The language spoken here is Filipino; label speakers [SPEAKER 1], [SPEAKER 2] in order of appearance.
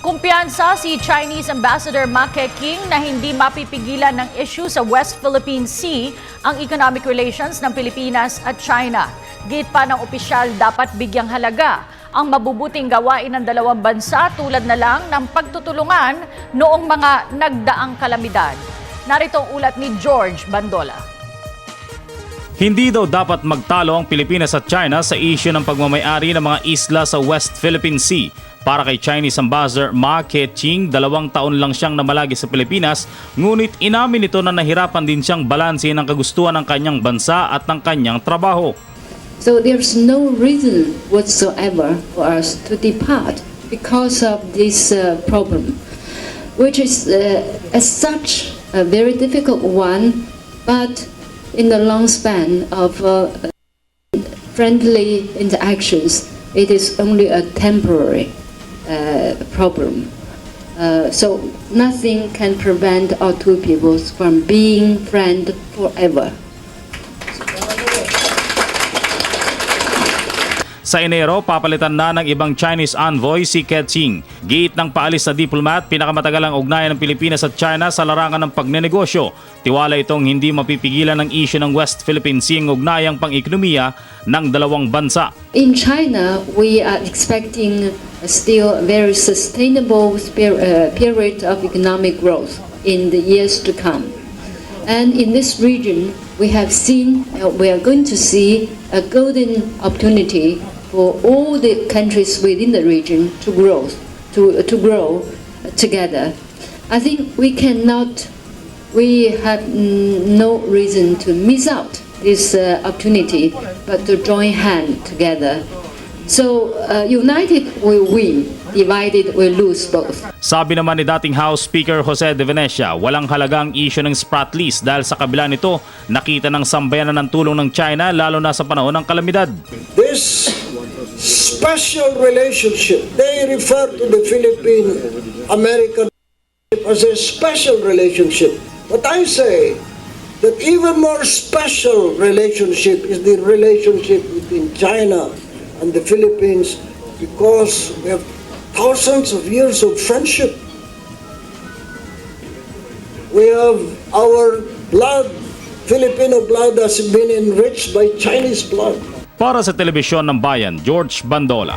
[SPEAKER 1] Kumpiyansa si Chinese Ambassador Ma Keqing na hindi mapipigilan ng issue sa West Philippine Sea ang economic relations ng Pilipinas at China. Gate pa ng opisyal, dapat bigyang halaga ang mabubuting gawain ng dalawang bansa tulad na lang ng pagtutulungan noong mga nagdaang kalamidad. Narito ang ulat ni George Bandola.
[SPEAKER 2] Hindi daw dapat magtalo ang Pilipinas at China sa issue ng pagmamayari ng mga isla sa West Philippine Sea. Para kay Chinese Ambassador Ma Keqing, 2 taon lang siyang namalagi sa Pilipinas, ngunit inamin nito na nahirapan din siyang balansehin ang kagustuhan ng kanyang bansa at ng kanyang trabaho.
[SPEAKER 3] So there's no reason whatsoever for us to depart because of this problem, which is as such a very difficult one, but in the long span of friendly interactions, it is only a temporary problem. So nothing can prevent our two peoples from being friends forever.
[SPEAKER 2] Sa Enero, papalitan na ng ibang Chinese envoy si Keqing. Giit ng paalis na diplomat, pinakamatagal ang ugnayan ng Pilipinas at China sa larangan ng pagnenegosyo. Tiwala itong hindi mapipigilan ng issue ng West Philippine Sea ang ugnayang pang-ekonomiya ng dalawang bansa.
[SPEAKER 3] In China, we are expecting still a very sustainable period of economic growth in the years to come. And in this region, we are going to see a golden opportunity for all the countries within the region to grow together. I think we have no reason to miss out this opportunity, but to join hands together. So united we win, divided we lose both.
[SPEAKER 2] Sabi naman ni dating House Speaker Jose De Venecia, walang halagang issue ng sprat list dahil sa kabila nito, nakita ng sambayanan ng tulong ng China lalo na sa panahon ng kalamidad.
[SPEAKER 4] This special relationship, they refer to the Philippine-American as a special relationship. But I say that even more special relationship is the relationship between China and the Philippines, because we have thousands of years of friendship. We have our blood, Filipino blood has been enriched by Chinese blood.
[SPEAKER 2] Para sa Telebisyon ng Bayan, George Bandola.